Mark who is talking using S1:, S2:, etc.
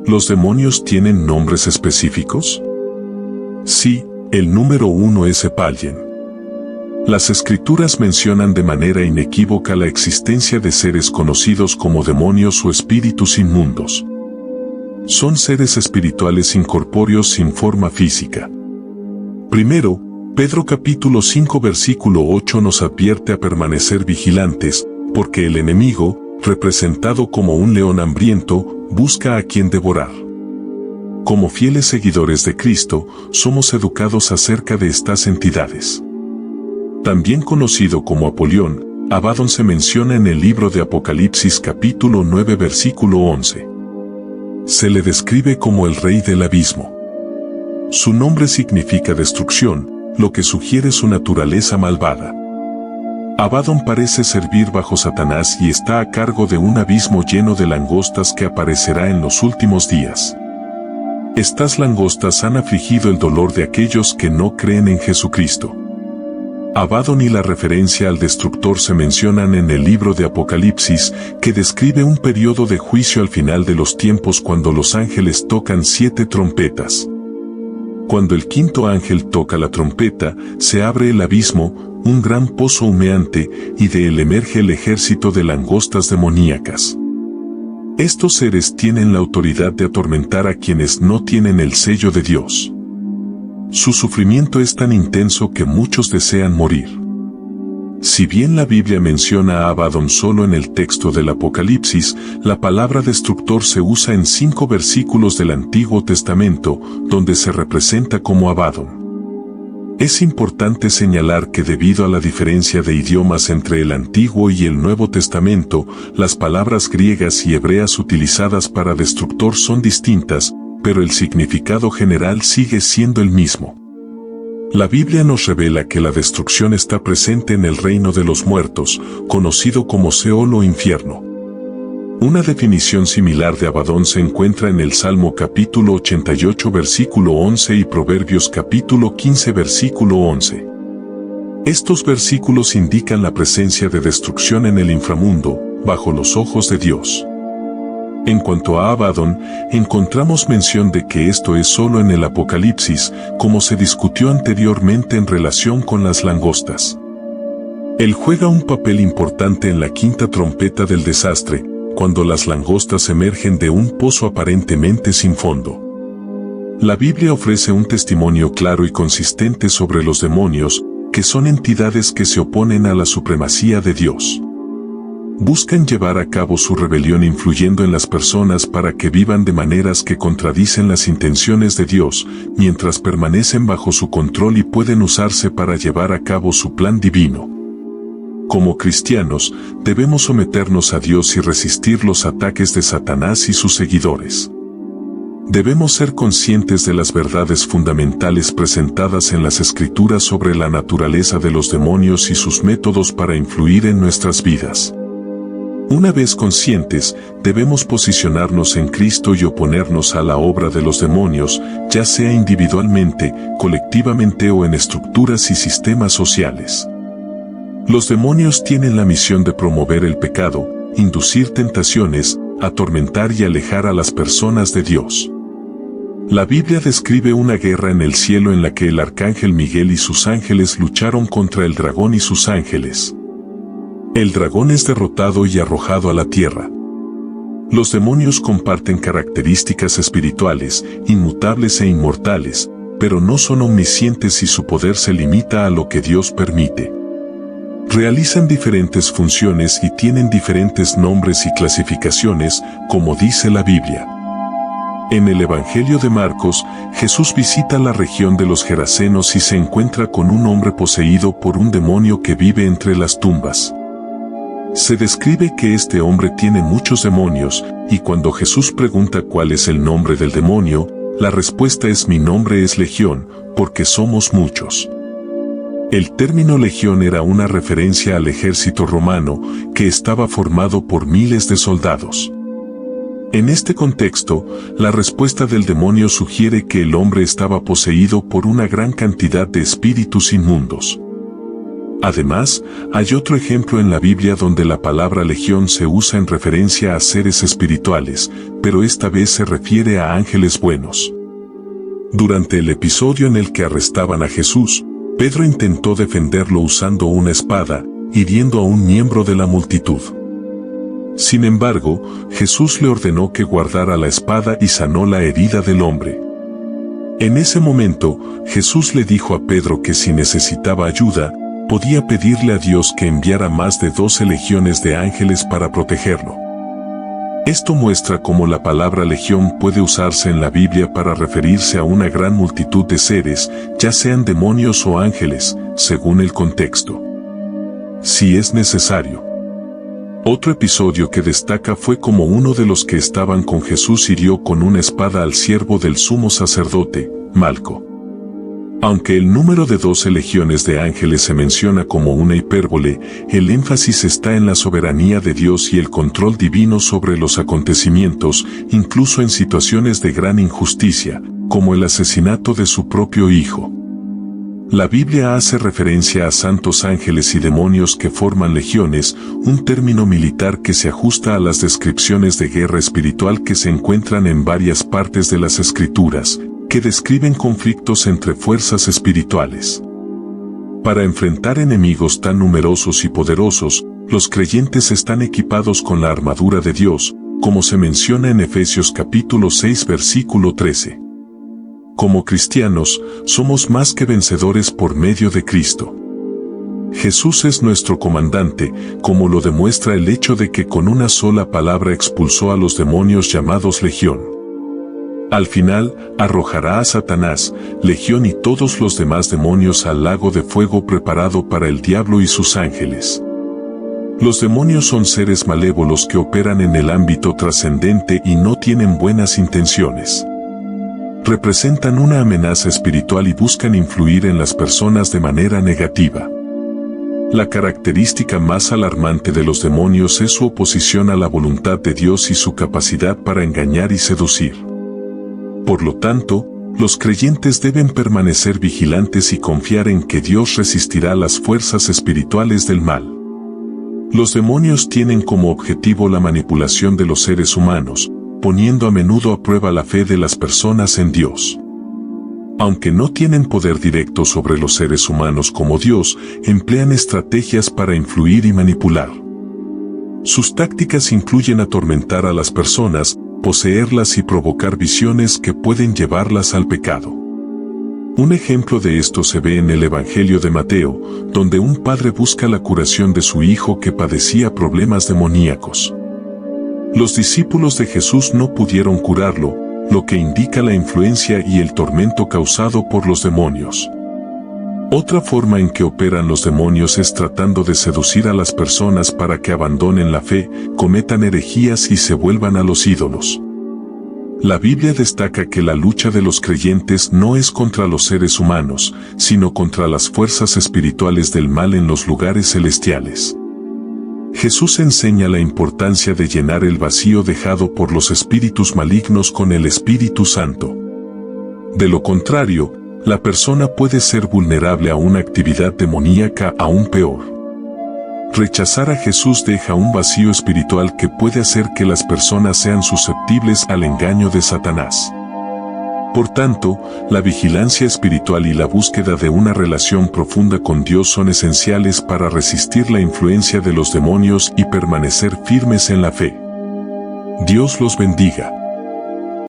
S1: ¿Los demonios tienen nombres específicos? Sí, el número 1 es Epalien. Las escrituras mencionan de manera inequívoca la existencia de seres conocidos como demonios o espíritus inmundos. Son seres espirituales incorpóreos sin forma física. Primero, Pedro capítulo 5 versículo 8 nos advierte a permanecer vigilantes, porque el enemigo, representado como un león hambriento, busca a quien devorar. Como fieles seguidores de Cristo, somos educados acerca de estas entidades. También conocido como Apolión, Abadón se menciona en el libro de Apocalipsis capítulo 9 versículo 11. Se le describe como el rey del abismo. Su nombre significa destrucción, lo que sugiere su naturaleza malvada. Abadón parece servir bajo Satanás y está a cargo de un abismo lleno de langostas que aparecerá en los últimos días. Estas langostas han afligido el dolor de aquellos que no creen en Jesucristo. Abadón y la referencia al destructor se mencionan en el libro de Apocalipsis, que describe un periodo de juicio al final de los tiempos cuando los ángeles tocan 7 trompetas. Cuando el quinto ángel toca la trompeta, se abre el abismo, un gran pozo humeante, y de él emerge el ejército de langostas demoníacas. Estos seres tienen la autoridad de atormentar a quienes no tienen el sello de Dios. Su sufrimiento es tan intenso que muchos desean morir. Si bien la Biblia menciona a Abadón solo en el texto del Apocalipsis, la palabra destructor se usa en 5 versículos del Antiguo Testamento, donde se representa como Abadón. Es importante señalar que debido a la diferencia de idiomas entre el Antiguo y el Nuevo Testamento, las palabras griegas y hebreas utilizadas para destructor son distintas, pero el significado general sigue siendo el mismo. La Biblia nos revela que la destrucción está presente en el reino de los muertos, conocido como Seol o infierno. Una definición similar de Abadón se encuentra en el Salmo capítulo 88 versículo 11 y Proverbios capítulo 15 versículo 11. Estos versículos indican la presencia de destrucción en el inframundo, bajo los ojos de Dios. En cuanto a Abadón, encontramos mención de que esto es solo en el Apocalipsis, como se discutió anteriormente en relación con las langostas. Él juega un papel importante en la quinta trompeta del desastre, cuando las langostas emergen de un pozo aparentemente sin fondo. La Biblia ofrece un testimonio claro y consistente sobre los demonios, que son entidades que se oponen a la supremacía de Dios. Buscan llevar a cabo su rebelión influyendo en las personas para que vivan de maneras que contradicen las intenciones de Dios, mientras permanecen bajo su control y pueden usarse para llevar a cabo su plan divino. Como cristianos, debemos someternos a Dios y resistir los ataques de Satanás y sus seguidores. Debemos ser conscientes de las verdades fundamentales presentadas en las Escrituras sobre la naturaleza de los demonios y sus métodos para influir en nuestras vidas. Una vez conscientes, debemos posicionarnos en Cristo y oponernos a la obra de los demonios, ya sea individualmente, colectivamente o en estructuras y sistemas sociales. Los demonios tienen la misión de promover el pecado, inducir tentaciones, atormentar y alejar a las personas de Dios. La Biblia describe una guerra en el cielo en la que el arcángel Miguel y sus ángeles lucharon contra el dragón y sus ángeles. El dragón es derrotado y arrojado a la tierra. Los demonios comparten características espirituales, inmutables e inmortales, pero no son omniscientes y su poder se limita a lo que Dios permite. Realizan diferentes funciones y tienen diferentes nombres y clasificaciones, como dice la Biblia. En el Evangelio de Marcos, Jesús visita la región de los Gerasenos y se encuentra con un hombre poseído por un demonio que vive entre las tumbas. Se describe que este hombre tiene muchos demonios, y cuando Jesús pregunta cuál es el nombre del demonio, la respuesta es: mi nombre es Legión, porque somos muchos. El término legión era una referencia al ejército romano, que estaba formado por miles de soldados. En este contexto, la respuesta del demonio sugiere que el hombre estaba poseído por una gran cantidad de espíritus inmundos. Además, hay otro ejemplo en la Biblia donde la palabra legión se usa en referencia a seres espirituales, pero esta vez se refiere a ángeles buenos. Durante el episodio en el que arrestaban a Jesús, Pedro intentó defenderlo usando una espada, hiriendo a un miembro de la multitud. Sin embargo, Jesús le ordenó que guardara la espada y sanó la herida del hombre. En ese momento, Jesús le dijo a Pedro que si necesitaba ayuda, podía pedirle a Dios que enviara más de 12 legiones de ángeles para protegerlo. Esto muestra cómo la palabra legión puede usarse en la Biblia para referirse a una gran multitud de seres, ya sean demonios o ángeles, según el contexto. Si es necesario. Otro episodio que destaca fue como uno de los que estaban con Jesús hirió con una espada al siervo del sumo sacerdote, Malco. Aunque el número de 12 legiones de ángeles se menciona como una hipérbole, el énfasis está en la soberanía de Dios y el control divino sobre los acontecimientos, incluso en situaciones de gran injusticia, como el asesinato de su propio hijo. La Biblia hace referencia a santos ángeles y demonios que forman legiones, un término militar que se ajusta a las descripciones de guerra espiritual que se encuentran en varias partes de las Escrituras, que describen conflictos entre fuerzas espirituales. Para enfrentar enemigos tan numerosos y poderosos, los creyentes están equipados con la armadura de Dios, como se menciona en Efesios capítulo 6 versículo 13. Como cristianos, somos más que vencedores por medio de Cristo. Jesús es nuestro comandante, como lo demuestra el hecho de que con una sola palabra expulsó a los demonios llamados legión. Al final, arrojará a Satanás, legión y todos los demás demonios al lago de fuego preparado para el diablo y sus ángeles. Los demonios son seres malévolos que operan en el ámbito trascendente y no tienen buenas intenciones. Representan una amenaza espiritual y buscan influir en las personas de manera negativa. La característica más alarmante de los demonios es su oposición a la voluntad de Dios y su capacidad para engañar y seducir. Por lo tanto, los creyentes deben permanecer vigilantes y confiar en que Dios resistirá las fuerzas espirituales del mal. Los demonios tienen como objetivo la manipulación de los seres humanos, poniendo a menudo a prueba la fe de las personas en Dios. Aunque no tienen poder directo sobre los seres humanos como Dios, emplean estrategias para influir y manipular. Sus tácticas incluyen atormentar a las personas, poseerlas y provocar visiones que pueden llevarlas al pecado. Un ejemplo de esto se ve en el Evangelio de Mateo, donde un padre busca la curación de su hijo que padecía problemas demoníacos. Los discípulos de Jesús no pudieron curarlo, lo que indica la influencia y el tormento causado por los demonios. Otra forma en que operan los demonios es tratando de seducir a las personas para que abandonen la fe, cometan herejías y se vuelvan a los ídolos. La Biblia destaca que la lucha de los creyentes no es contra los seres humanos, sino contra las fuerzas espirituales del mal en los lugares celestiales. Jesús enseña la importancia de llenar el vacío dejado por los espíritus malignos con el Espíritu Santo. De lo contrario, la persona puede ser vulnerable a una actividad demoníaca aún peor. Rechazar a Jesús deja un vacío espiritual que puede hacer que las personas sean susceptibles al engaño de Satanás. Por tanto, la vigilancia espiritual y la búsqueda de una relación profunda con Dios son esenciales para resistir la influencia de los demonios y permanecer firmes en la fe. Dios los bendiga.